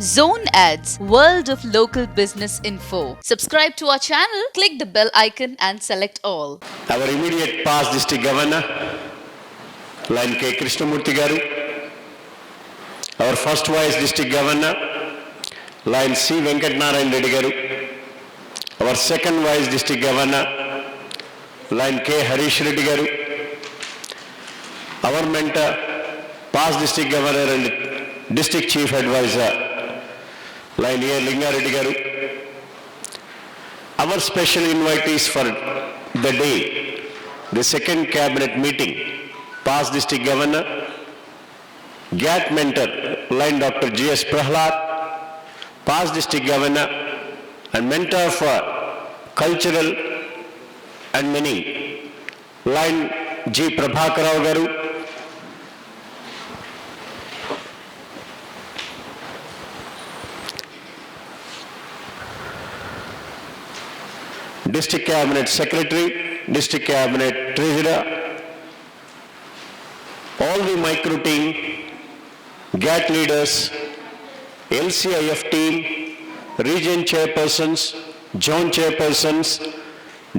Zone Ads, World of Local Business Info. Subscribe to our channel, click the bell icon and select all. Our immediate past district governor, Line K. Krishnamurthy Garu. Our first vice district governor, Line C. Venkatnarayan Reddy Garu. Our second vice district governor, Line K. Harish Reddy Garu. Our mentor, past district governor and district chief advisor, Line A. Linga Reddy Garu. Our special invitees for the day, the second cabinet meeting, past district governor, GAT mentor, Line Dr. G.S. Prahlad, past district governor and mentor for cultural and many, Line G. Prabhakarao Garu, District Cabinet Secretary, District Cabinet Treasurer, all the micro team, GAT leaders, LCIF team, region chairpersons, zone chairpersons,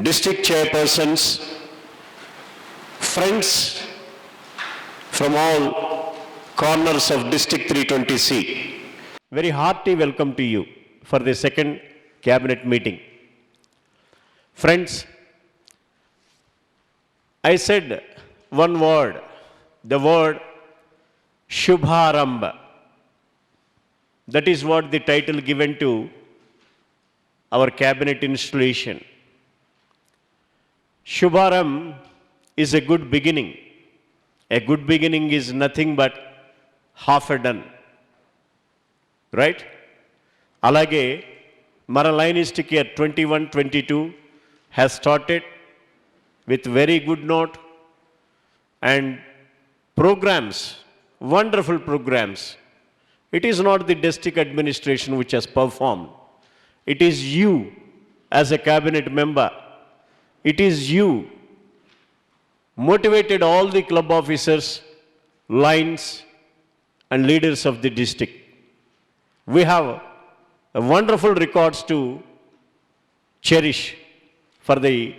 district chairpersons, friends from all corners of District 320C. Very hearty welcome to you for the second cabinet meeting. Friends, I said one word, the word Shubharambha. That is what the title given to our cabinet installation. Shubharambha is a good beginning. A good beginning is nothing but half a done. Right? Alage, Mara Linistic year 21-22 has started with very good note and programs, wonderful programs. It is not the district administration which has performed. It is you as a cabinet member. It is you motivated all the club officers, lines and leaders of the district. We have wonderful records to cherish for the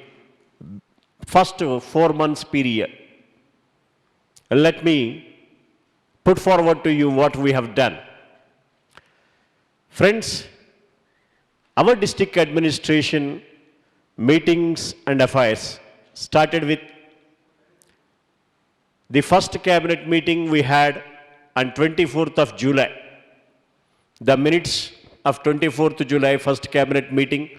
first 4 months period. Let me put forward to you what we have done. Friends, our district administration meetings and affairs started with the first cabinet meeting we had on 24th of July. The minutes of 24th July first cabinet meeting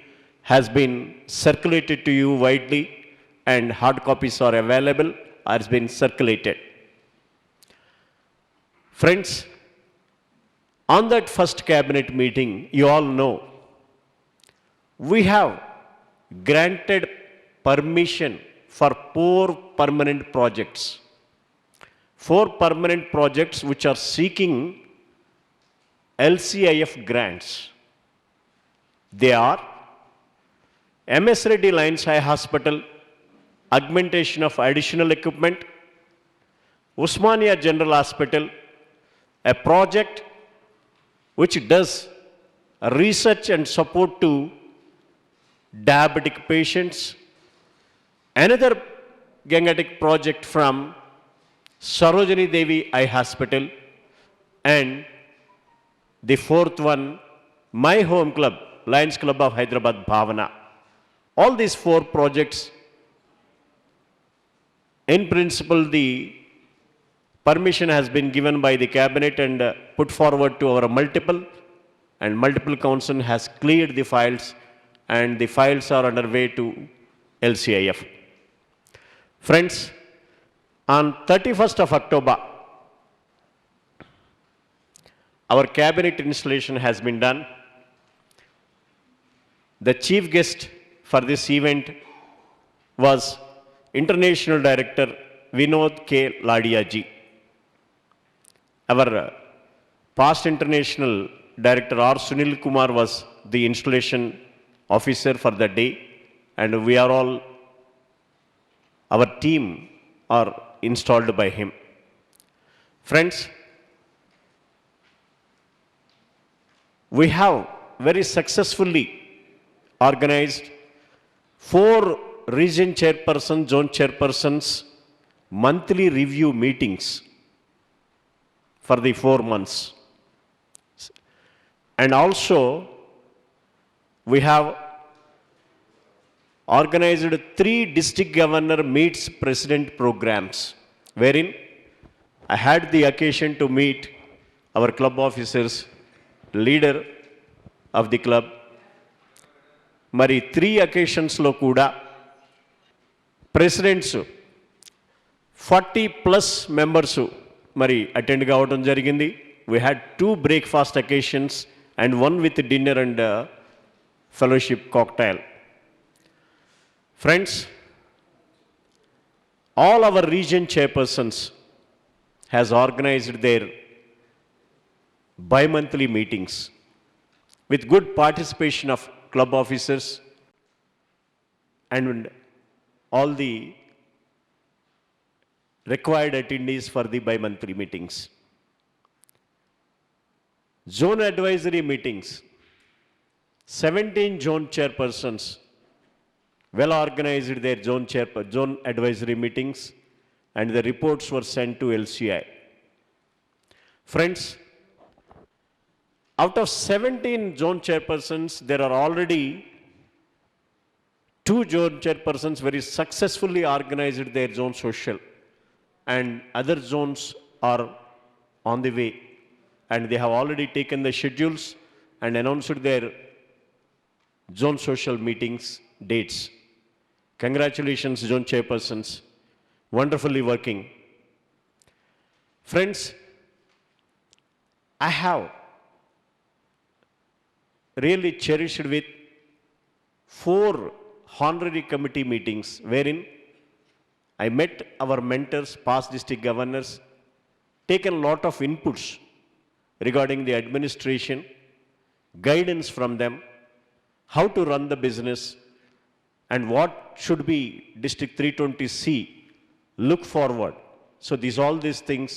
has been circulated to you widely and hard copies are available or has been circulated. Friends, on that first cabinet meeting, you all know, we have granted permission for 4 permanent projects. 4 permanent projects which are seeking LCIF grants. They are MS Reddy Lines High Hospital, augmentation of additional equipment, Usmania General Hospital, a project which does research and support to diabetic patients, another Gangetic project from Sarojini Devi Eye Hospital, and the 4th one, My Home Club, Lions Club of Hyderabad, Bhavana. All these 4 projects, in principle, the permission has been given by the cabinet and put forward to our multiple, and multiple council has cleared the files and the files are underway to LCIF. Friends, on 31st of October, our cabinet installation has been done. The chief guest for this event was International Director Vinod K. Ladia ji. Our past International Director R. Sunil Kumar was the installation officer for the day, and we are all, our team are installed by him. Friends, We have very successfully organized 4 region chairpersons, zone chairpersons monthly review meetings for the 4 months. And also, we have organized 3 district governor meets president programs, wherein I had the occasion to meet our club officers, leader of the club. మరి 3 అకేషన్స్లో కూడా presidents 40+ members మరి attend కావడం జరిగింది. We had 2 breakfast occasions and 1 with dinner and fellowship cocktail. Friends, all our region chairpersons has organized their bi-monthly meetings with good participation of club officers and all the required attendees for the bi-monthly meetings. Zone advisory meetings, 17 zone chairpersons well organized their zone advisory meetings, and the reports were sent to LCI. Friends, out of 17 zone chairpersons, there are already 2 zone chairpersons very successfully organized their zone social, and other zones are on the way, and they have already taken the schedules and announced their zone social meetings dates. Congratulations, zone chairpersons, wonderfully working. Friends, I have really cherished with 4 honorary committee meetings wherein I met our mentors, past district governors, taken a lot of inputs regarding the administration, guidance from them, how to run the business, and what should be District 320C look forward. So all these things,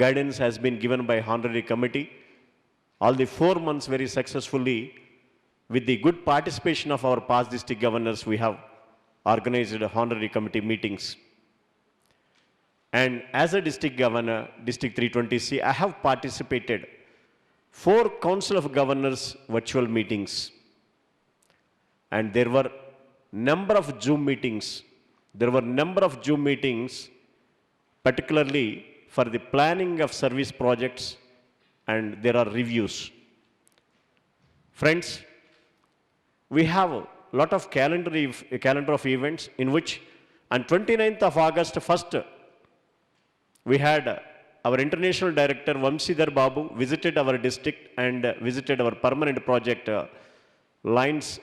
guidance has been given by honorary committee. All the 4 months very successfully, with the good participation of our past district governors, we have organized honorary committee meetings. And as a district governor, District 320C, I have participated 4 Council of Governors virtual meetings. And there were number of Zoom meetings. There were number of Zoom meetings, particularly for the planning of service projects, and there are reviews. Friends, we have a lot of calendar of events in which on 29th of August, first, we had our international director Vamsidhar Babu visited our district and visited our permanent project Lines,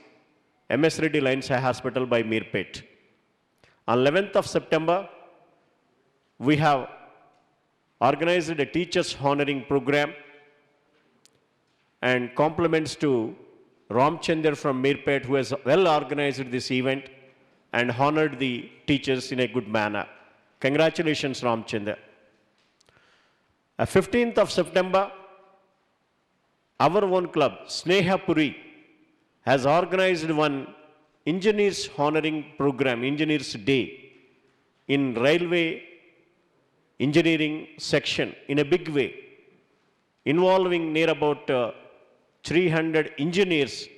MS Reddy Lines Hospital by Mirpet. On 11th of September, we have organized a teachers honoring program and compliments to Ramchandar from Mirpet, who has well organized this event and honored the teachers in a good manner. Congratulations, Ramchandar. 15th of September, our own club, Sneha Puri, has organized one engineers honoring program, Engineers Day, in railway engineering section in a big way, involving near about 300 engineers.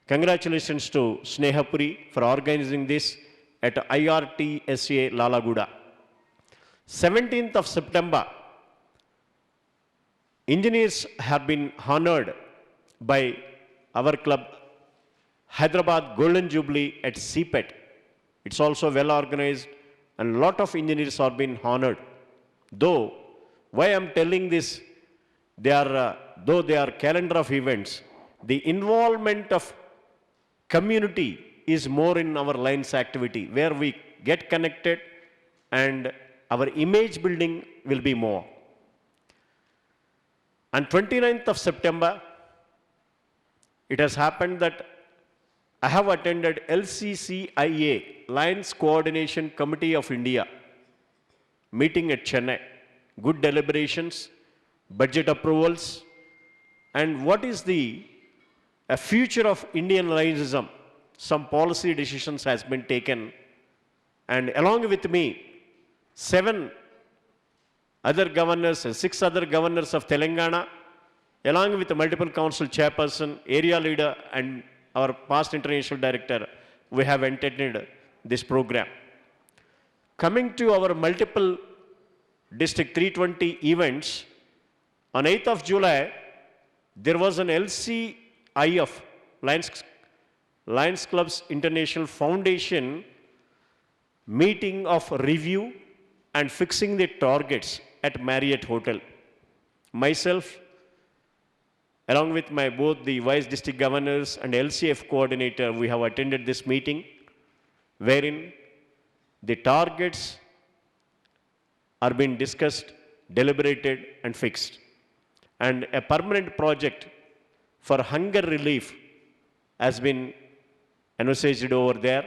Congratulations to Sneha Puri for organizing this at IRTSA Lalaguda. 17th of September, engineers have been honored by our club, Hyderabad Golden Jubilee at CPET. It's also well organized and a lot of engineers are being honored. Though, why I'm telling this, though they are calendar of events, the involvement of community is more in our lines activity, where we get connected and our image building will be more. On 29th of September, it has happened that I have attended LCCIA, Lions Coordination Committee of India, meeting at Chennai. Good deliberations, budget approvals, and what is the a future of Indian liaism. Some policy decisions has been taken, and along with me, 7 other governors and 6 other governors of Telangana, along with the multiple council chairperson, area leader, and our past international director, we have attended this program. Coming to our multiple District 320 events, on 8th of July, there was an LCIF, Lions Clubs International Foundation meeting of review and fixing the targets at Marriott Hotel. Myself, along with my both the Vice District Governors and LCF Coordinator, we have attended this meeting wherein the targets are being discussed, deliberated and fixed. And a permanent project for hunger relief has been envisaged over there.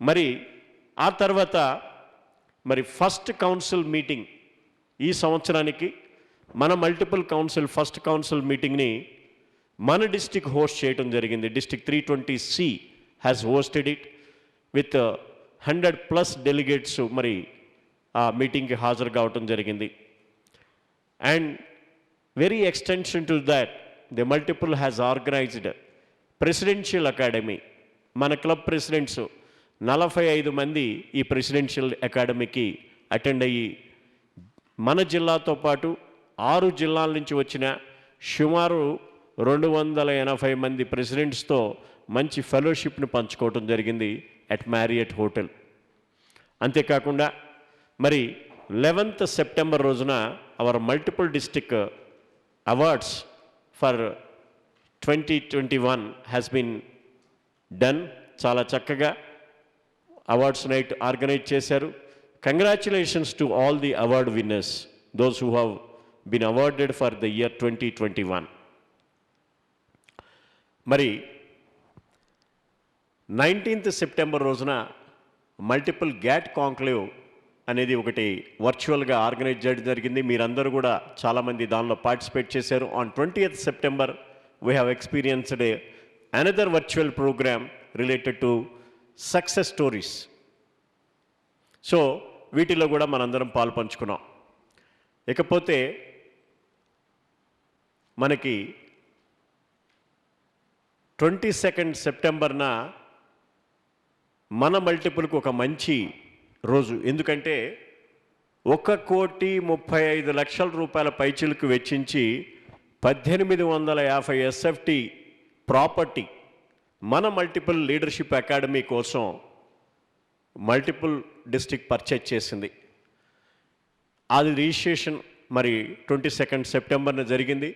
మరి ఆ తర్వాత మరి first council meeting ఈ సంవత్సరానికి మన multiple council first council మీటింగ్ని మన district host చేయడం జరిగింది. District 320C has hosted it with 100+ delegates మరి ఆ మీటింగ్కి హాజరు కావటం జరిగింది. And very extension to that the multiple has organised presidential academy. మన క్లబ్ ప్రెసిడెంట్స్ 45 మంది ఈ ప్రెసిడెన్షియల్ అకాడమీకి అటెండ్ అయ్యి మన జిల్లాతో పాటు 6 జిల్లాల నుంచి వచ్చిన సుమారు 280 మంది ప్రెసిడెంట్స్తో మంచి ఫెలోషిప్ని పంచుకోవటం జరిగింది అట్ మ్యారియట్ హోటల్. అంతేకాకుండా మరి 11th September రోజున our multiple district awards for 2021 has been done. చాలా చక్కగా అవార్డ్స్ నైట్ ఆర్గనైజ్ చేశారు. Congratulations to all the award winners, those who have been awarded for the year 2021. మరి 19th September రోజున multiple GATT conclave అనేది ఒకటి వర్చువల్గా organise చేయడం జరిగింది. మీరందరూ కూడా చాలామంది దానిలో పార్టిసిపేట్ చేశారు. On 20th September we have experienced another virtual program related to success stories. So వీటిలో కూడా మనందరం పాలు పంచుకున్నాం. ఇకపోతే మనకి 22nd September మన మల్టిపుల్కి ఒక మంచి రోజు. ఎందుకంటే 1,35,00,000 రూపాయల పైచిలకు వెచ్చించి 1850 SFT ప్రాపర్టీ మన మల్టిపుల్ లీడర్షిప్ అకాడమీ కోసం మల్టిపుల్ డిస్ట్రిక్ట్ పర్చేజ్ చేసింది. అది రిజిస్ట్రేషన్ మరి 22nd September జరిగింది.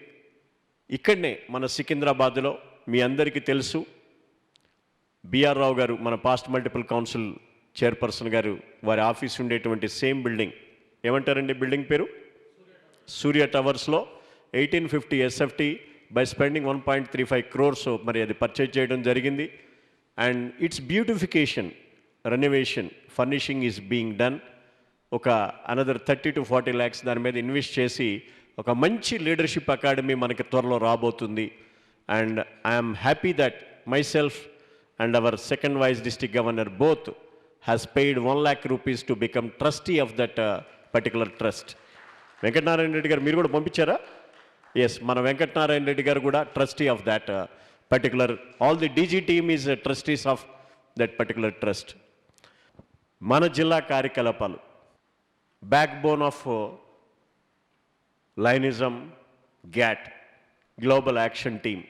ఇక్కడనే మన సికింద్రాబాద్లో మీ అందరికీ తెలుసు బిఆర్ రావు గారు, మన పాస్ట్ మల్టిపుల్ కౌన్సిల్ చైర్పర్సన్ గారు, వారి ఆఫీస్ ఉండేటువంటి సేమ్ బిల్డింగ్, ఏమంటారండి బిల్డింగ్ పేరు, సూర్య టవర్స్లో 1850 SFT బై స్పెండింగ్ 1.35 crores మరి అది పర్చేజ్ చేయడం జరిగింది. And it's beautification, renovation, furnishing is being done. ఒక అనదర్ 30 to 40 lakhs దాని మీద ఇన్వెస్ట్ చేసి ఒక మంచి లీడర్షిప్ అకాడమీ మనకి త్వరలో రాబోతుంది. And I'm happy that myself and our second vice district governor both has paid 1 lakh rupees to become trustee of that particular trust. Venkatanarayana Reddy గారు మీరు కూడా పంపించారా? ఎస్, మన వెంకటనారాయణ రెడ్డి గారు కూడా trustee of that particular, all the DG team is trustees of that particular trust. మన జిల్లా కార్యకలాపాలు, backbone of Lionism, GAT, global action team.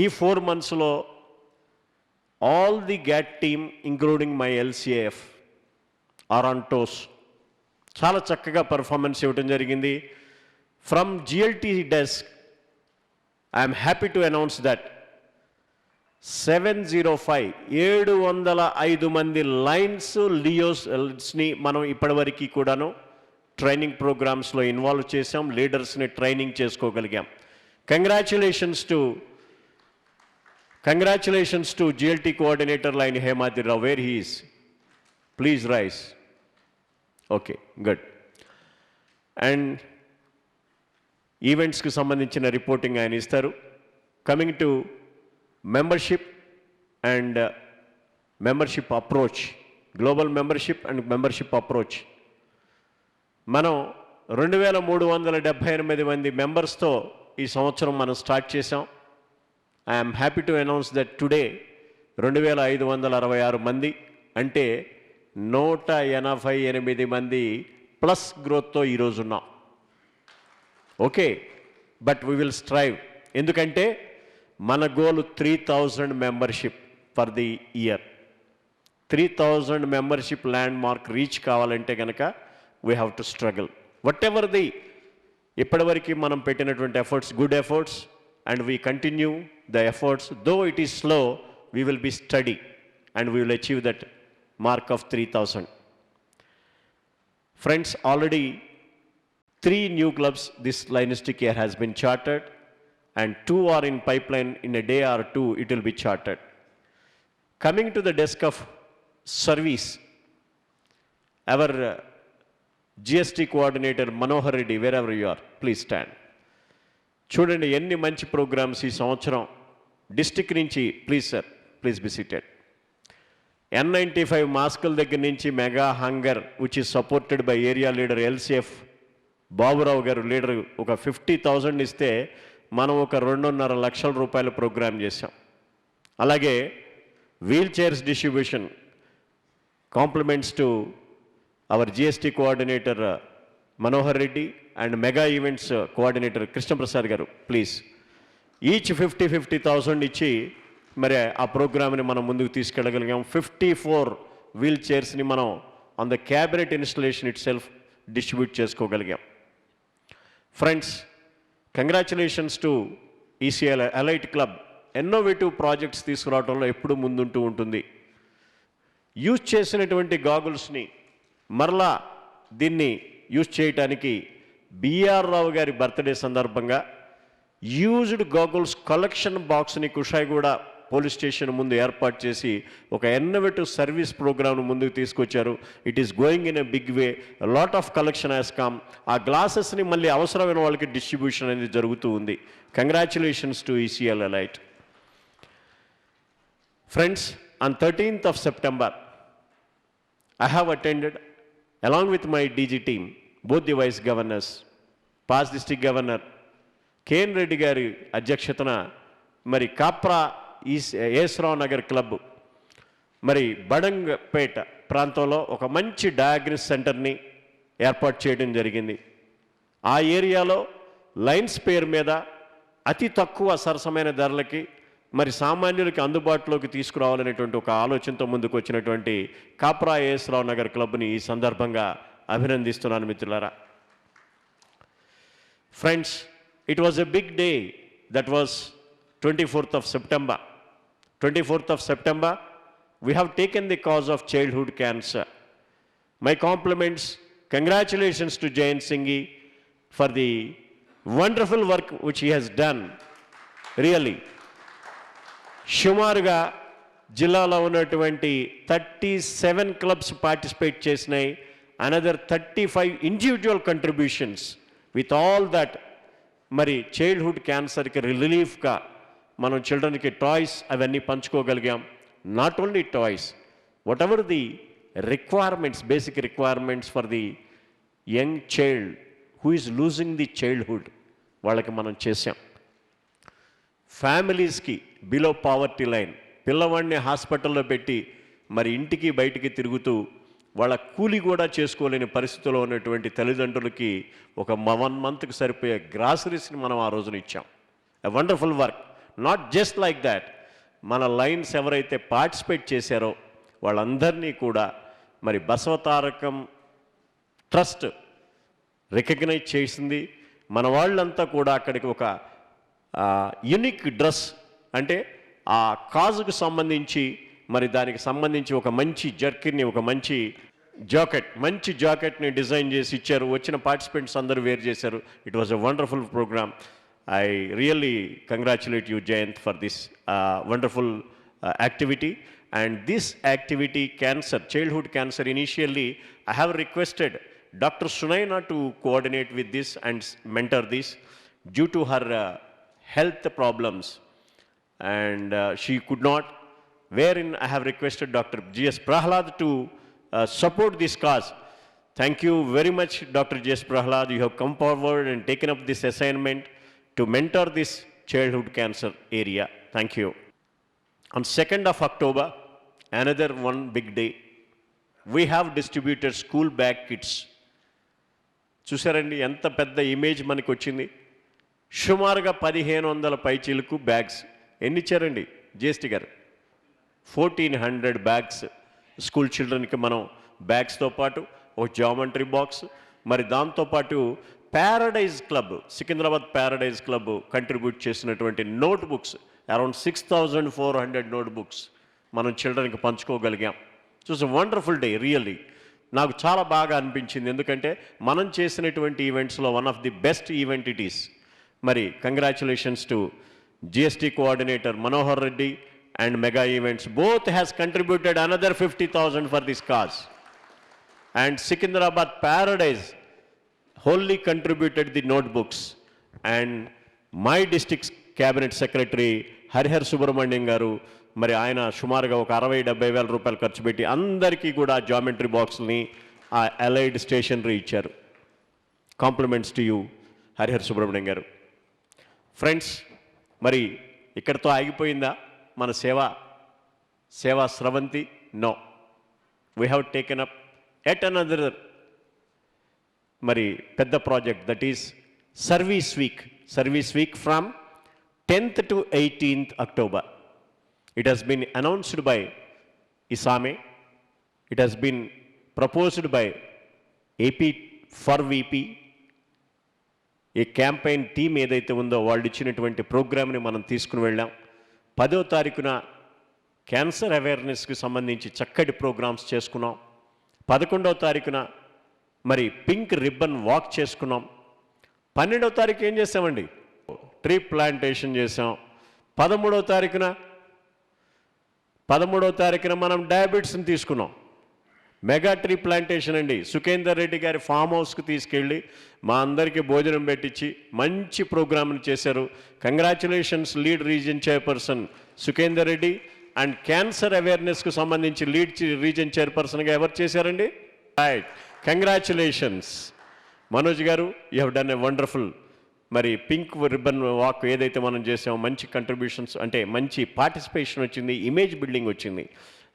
ఈ 4 monthsలో all the GAT team including my LCAF are on toes. చాలా చక్కగా performance ఇవ్వడం జరిగింది. From GLT desk I'm happy to announce that 705 మంది లైన్స్ లియోస్ని మనం ఇప్పటివరకు కూడాను ట్రైనింగ్ ప్రోగ్రామ్స్లో ఇన్వాల్వ్ చేసాం, లీడర్స్ని training చేసుకోగలిగాం. Congratulations to GLT coordinator line Hemati Rao, where he is. Please rise. Okay, good. And ఈవెంట్స్కి సంబంధించిన రిపోర్టింగ్ ఆయన ఇస్తారు. Coming to membership and membership approach, global membership and membership approach, మనం 2378 మంది మెంబర్స్తో ఈ సంవత్సరం మనం స్టార్ట్ చేసాం. I'm happy to announce that today 2566 మంది, అంటే 188 మంది ప్లస్ గ్రోత్తో ఈరోజు ఉన్నాం. Okay, but we will strive, ఎందుకంటే మన goal 3000 membership for the year. 3000 membership land mark reach కావాలంటే కనుక we have to struggle. What ever the ఇప్పటివరకు మనం పెట్టినటువంటి efforts, good efforts, and we continue the efforts. Though it is slow, we will be steady and we will achieve that mark of 3000. Friends, already 3 new clubs this Linistic year has been chartered, and 2 are in pipeline. In a day or two it will be chartered. Coming to the desk of service, our GST coordinator Manohar Reddy, wherever you are, please stand. చూడండి ఎన్ని మంచి programmes ఈ సంవత్సరం district నుంచి. Please sir, please be seated. N95 మాస్కుల దగ్గర నుంచి mega hunger which is supported by area leader LCF Baburao గారు leader ఒక 50,000 ఇస్తే మనం ఒక 2.5 లక్షల రూపాయల ప్రోగ్రామ్ చేశాం. అలాగే wheel chairs distribution, compliments to our GST coordinator Manohar Reddy and mega events coordinator Krishnaprasad గారు, ప్లీజ్. ఈచ్ 50,000 ఇచ్చి మరి ఆ ప్రోగ్రామ్ని మనం ముందుకు తీసుకెళ్ళగలిగాం. 54 వీల్ చైర్స్ని మనం on the cabinet installation itself distribute చేసుకోగలిగాం. Friends, congratulations to ECL elite club. Innovative projects తీసుకురావడంలో ఎప్పుడు ముందుంటూ ఉంటుంది. యూజ్ చేసినటువంటి గాగుల్స్ని మరలా దీన్ని యూజ్ చేయడానికి బిఆర్ రావు గారి బర్త్డే సందర్భంగా యూజ్డ్ గాగుల్స్ కలెక్షన్ బాక్స్ని కుషాయిగూడ పోలీస్ స్టేషన్ ముందు ఏర్పాటు చేసి ఒక ఇన్నోవేటివ్ సర్వీస్ ప్రోగ్రామ్ను ముందుకు తీసుకొచ్చారు. It is going in a big way. Lot of collection has come. ఆ గ్లాసెస్ని మళ్ళీ అవసరమైన వాళ్ళకి డిస్ట్రిబ్యూషన్ అనేది జరుగుతూ ఉంది. Congratulations to ECL elite. Friends, on 13th of September, I have attended along with my DG team, both the vice governors, past district governor KN Reddy గారి అధ్యక్షతన మరి కాప్రా ఏస్రావు నగర్ క్లబ్ మరి బడంగపేట ప్రాంతంలో ఒక మంచి డయాగ్నోస్ సెంటర్ని ఏర్పాటు చేయడం జరిగింది. ఆ ఏరియాలో లైన్స్ పేరు మీద అతి తక్కువ సరసమైన ధరలకి మరి సామాన్యులకి అందుబాటులోకి తీసుకురావాలనేటువంటి ఒక ఆలోచనతో ముందుకు వచ్చినటువంటి కాప్రా ఏస్రావు నగర్ క్లబ్ని ఈ సందర్భంగా అభినందిస్తున్నాను మిత్రులారా. Friends, it was a big day. That was 24th of September. 24th of September, we have taken the cause of childhood cancer. My compliments, congratulations to Jayant Singhi for the wonderful work which he has done. Really. సుమారుగా జిల్లాలో ఉన్నటువంటి 37 clubs participate చేసినాయి. Another 35 individual contributions. With all that, మరి childhood క్యాన్సర్కి రిలీఫ్గా మనం చిల్డ్రన్కి toys అవన్నీ పంచుకోగలిగాం. Not only toys, whatever the requirements, basic requirements for the young child who is losing the childhood వాళ్ళకి మనం చేసాం. ఫ్యామిలీస్కి బిలో పావర్టీ లైన్, పిల్లవాడిని హాస్పిటల్లో పెట్టి మరి ఇంటికి బయటికి తిరుగుతూ వాళ్ళ కూలి కూడా చేసుకోలేని పరిస్థితిలో ఉన్నటువంటి తల్లిదండ్రులకి ఒక 1 monthకి సరిపోయే గ్రాసరీస్ని మనం ఆ రోజున ఇచ్చాం. A wonderful work. Not just like that, మన లైన్స్ ఎవరైతే పార్టిసిపేట్ చేశారో వాళ్ళందరినీ కూడా మరి బసవతారకం ట్రస్ట్ రికగ్నైజ్ చేసింది. మన వాళ్ళంతా కూడా అక్కడికి ఒక యునిక్ డ్రెస్, అంటే ఆ కాజుకు సంబంధించి మరి దానికి సంబంధించి ఒక మంచి జర్కిన్ని, ఒక మంచి జాకెట్ని డిజైన్ చేసి ఇచ్చారు. వచ్చిన పార్టిసిపెంట్స్ అందరూ వేర్ చేశారు. It was a wonderful programme. I really congratulate you Jayant for this wonderful activity. And this activity, cancer, childhood cancer, initially I have requested Dr. Sunaina to coordinate with this and mentor this. due to her health problems, and she could not, wherein I have requested Dr. G.S. Prahlad to support this cause. Thank you very much, Dr. G.S. Prahlad. You have come forward and taken up this assignment to mentor this childhood cancer area. Thank you. On 2nd of October, another one big day, we have distributed school bag kits. చూసారండి ఎంత పెద్ద image మనకు వచ్చింది. సుమారుగా 1500 పైచీలకు bags ఎన్ని ఇచ్చారండి GST గారు? 1400 బ్యాగ్స్ స్కూల్ చిల్డ్రన్కి మనం బ్యాగ్స్తో పాటు ఒక జామెంట్రీ బాక్స్, మరి దాంతోపాటు Paradise Club, Secunderabad Paradise Club contribute చేసినటువంటి notebooks around 6400 notebooks మనం చిల్డ్రన్కి పంచుకోగలిగాం. It's wonderful day really. నాకు చాలా బాగా అనిపించింది, ఎందుకంటే మనం చేసినటువంటి ఈవెంట్స్లో one of the best event it is. మరి congratulations to GST coordinator Manohar Reddy and mega events both has contributed another 50,000 for this cause. And Secunderabad Paradise wholly contributed the notebooks, and my district cabinet secretary Harihar Subrahmanyam గారు మరి ఆయన సుమారుగా ఒక 60-70 వేల రూపాయలు ఖర్చు పెట్టి అందరికీ కూడా జామెట్రీ బాక్స్ని ఆ అలైడ్ స్టేషనరీ ఇచ్చారు. Compliments to you Harihar Subrahmanyam గారు. ఫ్రెండ్స్, మరి ఇక్కడితో ఆగిపోయిందా మన Seva Sravanthi? No, we have taken up at another మరి పెద్ద project, that is service week from 10th to 18th October. It has been announced by ISAME. It has been proposed by AP for VP. A campaign team ఏదైతే ఉందో వాళ్ళు ఇచ్చినటువంటి ప్రోగ్రామ్ని మనం తీసుకుని వెళ్ళాం. 10వ తారీఖున క్యాన్సర్ అవేర్నెస్కి సంబంధించి చక్కటి ప్రోగ్రామ్స్ చేసుకున్నాం. 11వ తారీఖున మరి పింక్ రిబ్బన్ వాక్ చేసుకున్నాం. 12వ తారీఖు ఏం చేసామండి? ట్రీ ప్లాంటేషన్ చేసాం. 13వ తారీఖున మనం డయాబెటిస్ని తీసుకున్నాం. మెగా ట్రీ ప్లాంటేషన్ అండి. సుఖేందర్ రెడ్డి గారి ఫామ్ హౌస్కి తీసుకెళ్ళి మా అందరికీ భోజనం పెట్టించి మంచి ప్రోగ్రామ్ని చేశారు. Congratulations lead region chairperson Sukhender Reddy. And cancer అవేర్నెస్కు సంబంధించి లీడ్ రీజన్ చైర్పర్సన్గా ఎవరు చేశారండి? రైట్, కంగ్రాచులేషన్స్ మనోజ్ గారు, you have done a wonderful. మరి పింక్ రిబ్బన్ వాక్ ఏదైతే మనం చేసామో మంచి కంట్రిబ్యూషన్స్, అంటే మంచి పార్టిసిపేషన్ వచ్చింది, ఇమేజ్ బిల్డింగ్ వచ్చింది.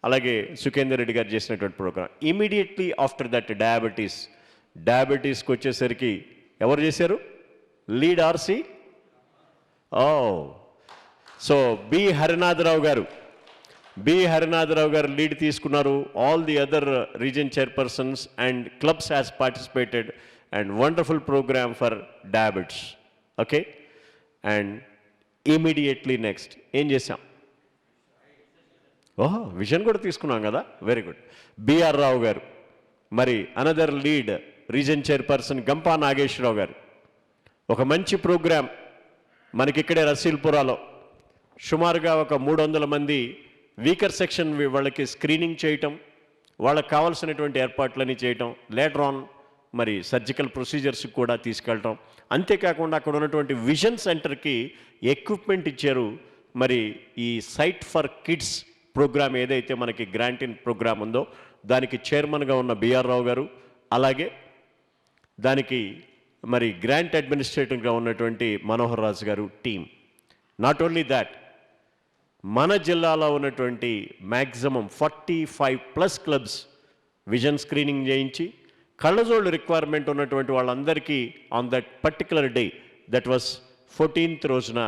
అలాగే సుఖేందర్ రెడ్డి గారు చేసినటువంటి ప్రోగ్రామ్. ఇమీడియట్లీ ఆఫ్టర్ దట్ డయాబెటీస్కి వచ్చేసరికి ఎవరు చేశారు? Lead RC. So B Harinatharao గారు లీడ్ తీసుకున్నారు. All the other region chairpersons and clubs has participated and wonderful programme for diabetes. Okay, and immediately next ఏం చేసాం? విజన్ కూడా తీసుకున్నాం కదా, వెరీ గుడ్. బిఆర్ రావు గారు, మరి another lead region chairperson Gampa Nageswararao గారు ఒక మంచి ప్రోగ్రామ్ మనకిక్కడే రసీల్పురాలో సుమారుగా ఒక 300 మంది వీకర్ సెక్షన్ వాళ్ళకి స్క్రీనింగ్ చేయటం, వాళ్ళకి కావాల్సినటువంటి ఏర్పాట్లని చేయటం, లేటర్ ఆన్ మరి సర్జికల్ ప్రొసీజర్స్కి కూడా తీసుకెళ్ళటం. అంతేకాకుండా అక్కడ ఉన్నటువంటి విజన్ సెంటర్కి ఎక్విప్మెంట్ ఇచ్చారు. మరి ఈ సైట్ ఫర్ కిడ్స్ ప్రోగ్రామ్ ఏదైతే మనకి గ్రాంటిన్ ప్రోగ్రామ్ ఉందో దానికి చైర్మన్గా ఉన్న బిఆర్ రావు గారు, అలాగే దానికి మరి గ్రాంట్ అడ్మినిస్ట్రేటర్గా ఉన్నటువంటి మనోహర్ రాజు గారు టీం. నాట్ ఓన్లీ దాట్, మన జిల్లాలో ఉన్నటువంటి మ్యాక్సిమం 45+ క్లబ్స్ విజన్ స్క్రీనింగ్ చేయించి కళ్ళజోళ్ళు రిక్వైర్మెంట్ ఉన్నటువంటి వాళ్ళందరికీ on that particular day, that was 14th రోజున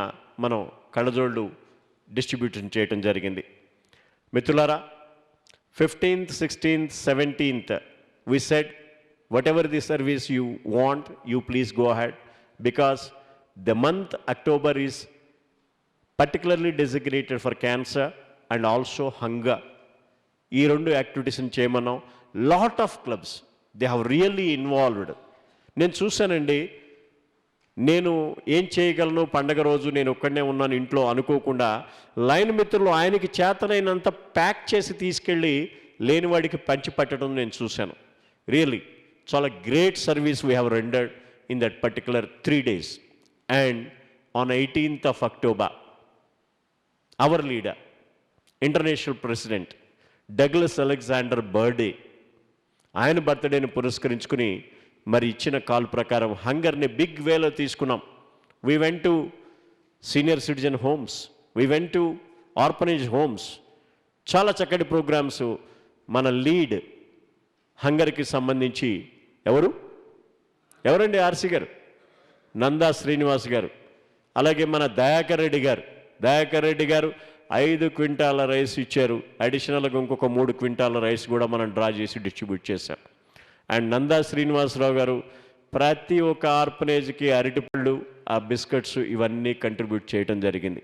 మనం కళ్ళజోళ్ళు డిస్ట్రిబ్యూషన్ చేయటం జరిగింది. మిత్రులారా, 15th, 16th, 17th we said whatever the service you want, you please go ahead, because the month October is particularly designated for cancer and also hunger. ఈ 2 యాక్టివిటీస్ని చేయమన్నాం. Lot of clubs they have really involved. నేను చూశానండి, నేను ఏం చేయగలను పండగ రోజు నేను ఒక్కడనే ఉన్నాను ఇంట్లో అనుకోకుండా లైన్ మిత్రులు ఆయనకి చేతనైనంత ప్యాక్ చేసి తీసుకెళ్ళి లేనివాడికి పంచి పెట్టడం నేను చూశాను. రియల్లీ చాలా great service we have rendered in that particular 3 days. And on 18th of October, our leader, International President, Douglas Alexander birthday, ఆయన బర్త్డేని పురస్కరించుకుని మరి ఇచ్చిన కాల్ ప్రకారం హంగర్ని బిగ్ వేలో తీసుకున్నాం. We went to senior citizen homes, we went to orphanage homes. చాలా చక్కటి programmes. మన లీడ్ హంగర్కి సంబంధించి ఎవరండి ఆర్సీ గారు? నందా శ్రీనివాస్ గారు. అలాగే మన దయాకర్ రెడ్డి గారు 5 క్వింటాల రైస్ ఇచ్చారు. అడిషనల్గా ఇంకొక 3 క్వింటాల రైస్ కూడా మనం డ్రా చేసి డిస్ట్రిబ్యూట్ చేశాం. అండ్ నందా శ్రీనివాసరావు గారు ప్రతి ఒక్క ఆర్ఫనేజ్కి అరటిపళ్ళు, ఆ బిస్కెట్స్ ఇవన్నీ కంట్రిబ్యూట్ చేయడం జరిగింది.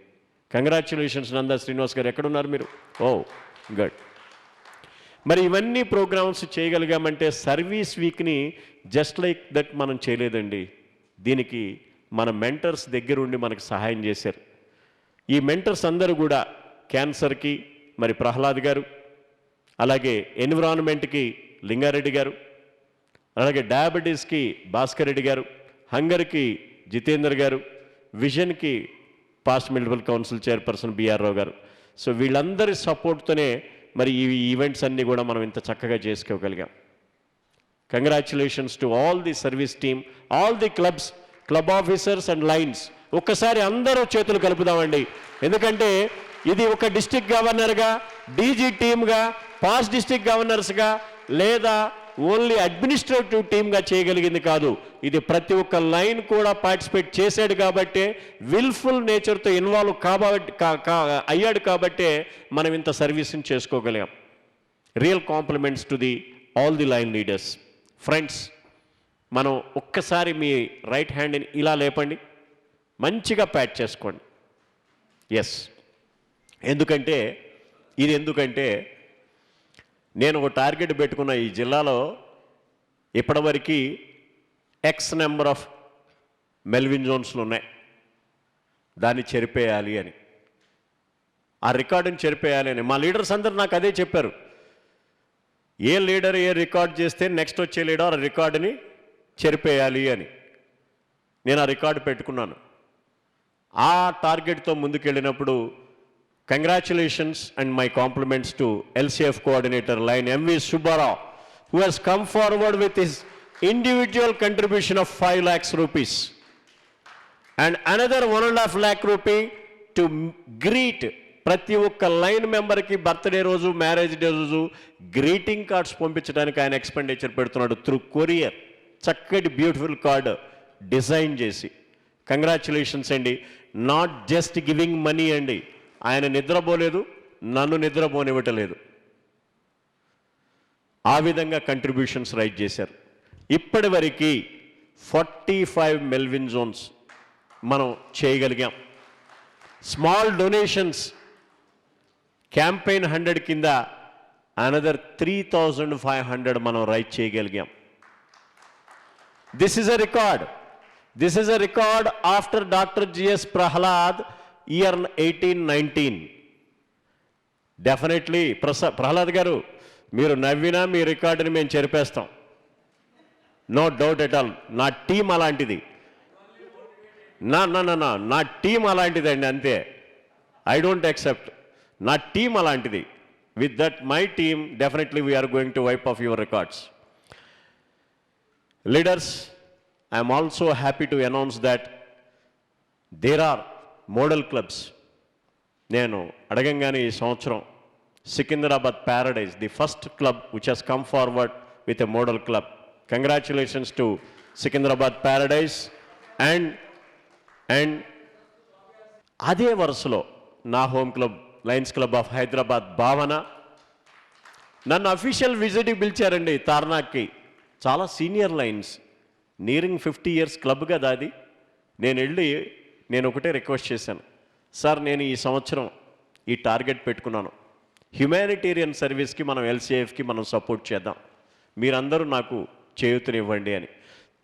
కంగ్రాచ్యులేషన్స్ నందా శ్రీనివాస్ గారు. ఎక్కడున్నారు మీరు? Oh good. మరి ఇవన్నీ ప్రోగ్రామ్స్ చేయగలిగామంటే సర్వీస్ వీక్ని జస్ట్ లైక్ దట్ మనం చేయలేదండి. దీనికి మన మెంటర్స్ దగ్గరుండి మనకు సహాయం చేశారు. ఈ మెంటర్స్ అందరూ కూడా క్యాన్సర్కి మరి ప్రహ్లాద్ గారు, అలాగే ఎన్విరాన్మెంట్కి లింగారెడ్డి గారు, అలాగే డయాబెటీస్కి భాస్కర్ రెడ్డి గారు, హంగర్కి జితేందర్ గారు, విజన్కి past municipal council chairperson BR Rao గారు. సో వీళ్ళందరి సపోర్ట్తోనే మరి ఈ ఈవెంట్స్ అన్నీ కూడా మనం ఇంత చక్కగా చేసుకోగలిగాం. Congratulations to all the service team, all the club officers and Lions. ఒక్కసారి అందరూ చేతులు కలుపుదామండి. ఎందుకంటే ఇది ఒక డిస్ట్రిక్ట్ గవర్నర్గా, డీజీ టీమ్గా, పాస్ట్ డిస్ట్రిక్ట్ గవర్నర్స్గా లేదా ఓన్లీ అడ్మినిస్ట్రేటివ్ టీమ్గా చేయగలిగింది కాదు. ఇది ప్రతి ఒక్క లైన్ కూడా పార్టిసిపేట్ చేశాడు కాబట్టే, విల్ఫుల్ నేచర్తో ఇన్వాల్వ్ అయ్యాడు కాబట్టే మనం ఇంత సర్వీస్ని చేసుకోగలిగాం. Real compliments to the all the Lion leaders. Friends, మనం ఒక్కసారి మీ రైట్ హ్యాండ్ని ఇలా లేపండి, మంచిగా ప్యాట్ చేసుకోండి. ఎస్, ఎందుకంటే నేను ఒక టార్గెట్ పెట్టుకున్న ఈ జిల్లాలో ఇప్పటివరకు ఎక్స్ నెంబర్ ఆఫ్ మెల్విన్ జోన్స్లు ఉన్నాయి, దాన్ని చెరిపేయాలి అని, ఆ రికార్డుని చెరిపేయాలి అని. మా లీడర్స్ అందరూ నాకు అదే చెప్పారు. ఏ లీడర్ ఏ రికార్డ్ చేస్తే నెక్స్ట్ వచ్చే లీడర్ ఆ రికార్డుని చెరిపేయాలి అని నేను ఆ రికార్డు పెట్టుకున్నాను. ఆ టార్గెట్తో ముందుకెళ్ళినప్పుడు congratulations and my compliments to LCF coordinator Lion MV Subbarao, who has come forward with his individual contribution of 5 lakhs rupees and another 1.5 lakh rupee to greet ప్రతి ఒక్క లైన్ మెంబర్కి బర్త్డే రోజు, మ్యారేజ్ డే రోజు greeting cards పంపించడానికి ఆయన expenditure పెడుతున్నాడు through courier. చక్కటి beautiful card design చేసి. Congratulations అండి. నాట్ జస్ట్ గివింగ్ మనీ అండి, ఆయన నిద్రపోలేదు, నన్ను నిద్రపోనివ్వటలేదు. ఆ విధంగా కంట్రిబ్యూషన్స్ రైట్ చేశారు. ఇప్పటి వరకు 45 మెల్విన్ జోన్స్ మనం చేయగలిగాం. స్మాల్ డొనేషన్స్ క్యాంపెయిన్ 100 కింద అనదర్ 3,500 మనం రైట్ చేయగలిగాం. This is a record after doctor GS Prahlad year 1819. Definitely Prahlad గారు, మీరు నవ్వినా మీ రికార్డుని మేము చెరిపేస్తాం, నో డౌట్ ఎట్ ఆల్. నా టీం అలాంటిది, నా టీం అలాంటిదండి, అంతే. I don't accept. నా టీం అలాంటిది. With that my team definitely we're going to wipe off your records. Leaders, I'm also happy to announce that there are model clubs. నేను అడగంగానే ఈ సంవత్సరం Secunderabad Paradise, the first club which has come forward with a model club. Congratulations to Secunderabad paradise. And అదే వరుసలో నా home club lions club of Hyderabad Bhavana నన్ను official విజిట్కి పిలిచారండి తార్నాక్కి. చాలా senior lions, nearing 50 years club కదా అది. నేను ఒకటే రిక్వెస్ట్ చేశాను, సార్ నేను ఈ సంవత్సరం ఈ టార్గెట్ పెట్టుకున్నాను, హ్యుమానిటేరియన్ సర్వీస్కి మనం ఎల్సీఎఫ్కి మనం సపోర్ట్ చేద్దాం, మీరందరూ నాకు చేయూతనివ్వండి అని.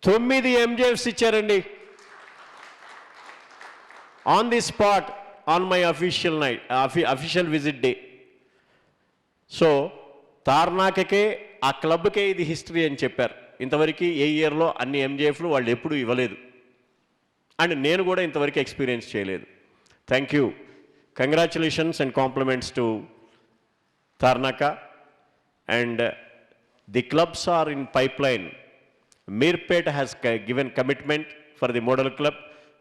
9 MJFs ఇచ్చారండి on the spot on my official visit day. So తార్నాకకే, ఆ క్లబ్కే ఇది హిస్టరీ అని చెప్పారు. ఇంతవరకు ఏ ఇయర్లో అన్ని MJFలు వాళ్ళు ఎప్పుడూ ఇవ్వలేదు. అండ్ నేను కూడా ఇంతవరకు ఎక్స్పీరియన్స్ చేయలేదు. Thank you, congratulations and compliments to Tarnaka. And the clubs are in pipeline. Mirpet has given commitment for the model club.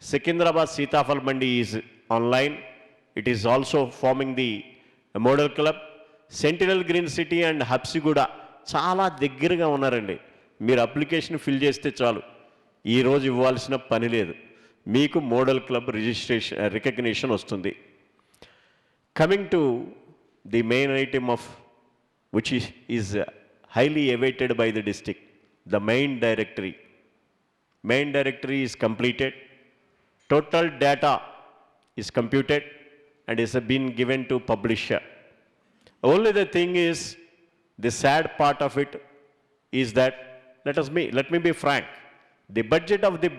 Secunderabad Sitafal Mandi is online. It is also forming the model club. Sentinel Green City and Habsiguda చాలా దగ్గరగా ఉన్నారండి. మీరు application fill చేస్తే చాలు, ఈరోజు ఇవ్వాల్సిన పని లేదు, మీకు మోడల్ క్లబ్ రికగ్నిషన్ వస్తుంది. Coming to the main item of which is highly awaited by the district, the main directory. Main directory is completed. Total data is computed and is been given to publisher. Only the thing is, the sad part of it is that, let me be frank, the budget of the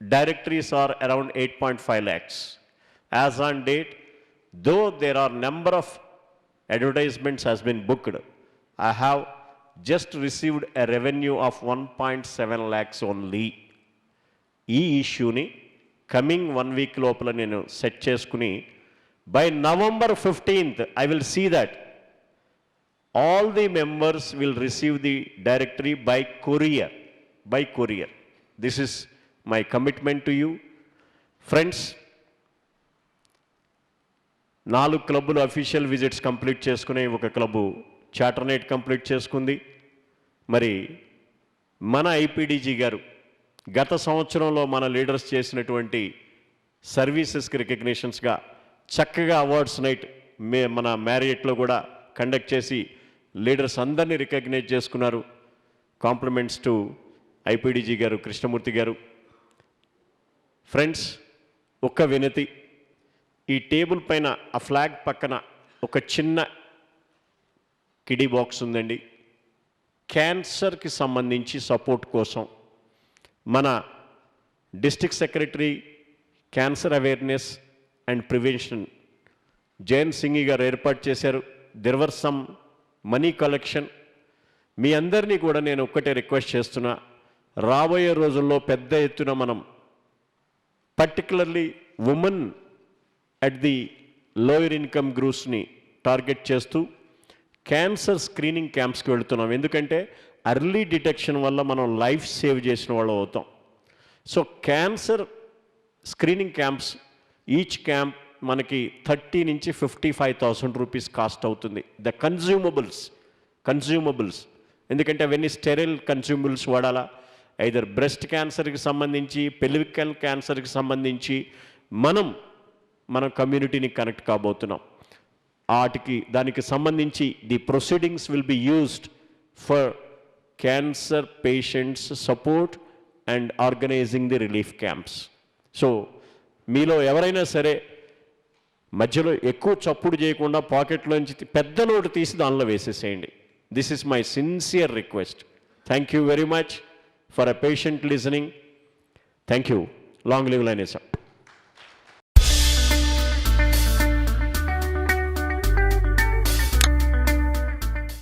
directories are around 8.5 lakhs. As on date, though there are number of advertisements has been booked, I have just received a revenue of 1.7 lakhs only. ఈ ఇష్యూని coming 1 week లోపల నేను set చేసుకుని by November 15th I will see that all the members will receive the directory by courier. This is my commitment to you. Friends, 4 క్లబ్బులు official visits complete చేసుకుని ఒక club చార్టర్నైట్ complete చేసుకుంది. మరి మన ఐపీడీజీ గారు గత సంవత్సరంలో మన లీడర్స్ చేసినటువంటి సర్వీసెస్కి రికగ్నిషన్స్గా చక్కగా అవార్డ్స్ నైట్ మన మ్యారియట్లో కూడా కండక్ట్ చేసి లీడర్స్ అందరినీ రికగ్నైజ్ చేసుకున్నారు. కాంప్లిమెంట్స్ టు ఐపీడీజీ గారు, కృష్ణమూర్తి గారు. ఫ్రెండ్స్, ఒక్క వినతి, ఈ టేబుల్ పైన ఆ ఫ్లాగ్ పక్కన ఒక చిన్న కిడీ బాక్స్ ఉందండి. క్యాన్సర్కి సంబంధించి సపోర్ట్ కోసం మన district secretary cancer awareness and prevention Jain Singhi గారు ఏర్పాటు చేశారు. There were some money collection. మీ అందరినీ కూడా నేను ఒక్కటే రిక్వెస్ట్ చేస్తున్నా, రాబోయే రోజుల్లో పెద్ద ఎత్తున మనం particularly women at the lower income గ్రూప్స్ని టార్గెట్ చేస్తూ క్యాన్సర్ స్క్రీనింగ్ క్యాంప్స్కి వెళుతున్నాం. ఎందుకంటే అర్లీ డిటెక్షన్ వల్ల మనం లైఫ్ సేవ్ చేసిన వాళ్ళు అవుతాం. So cancer screening camps, each camp మనకి 30 నుంచి 55,000 రూపీస్ కాస్ట్ అవుతుంది. ద కన్జ్యూమబుల్స్ ఎందుకంటే అవన్నీ స్టెరైల్ కన్జ్యూమబుల్స్ వాడాలా. ఐదర్ బ్రెస్ట్ క్యాన్సర్కి సంబంధించి, పెల్వికల్ క్యాన్సర్కి సంబంధించి మనం కమ్యూనిటీని కనెక్ట్ కాబోతున్నాం. దానికి సంబంధించి the proceedings will be used for cancer patients support and organising the relief camps. So మీలో ఎవరైనా సరే మధ్యలో ఎక్కువ చప్పుడు చేయకుండా పాకెట్లోంచి పెద్ద నోటు తీసి దానిలో వేసేసేయండి. This is my sincere request. Thank you very much for a patient listening. Thank you. Long live లైనేసా.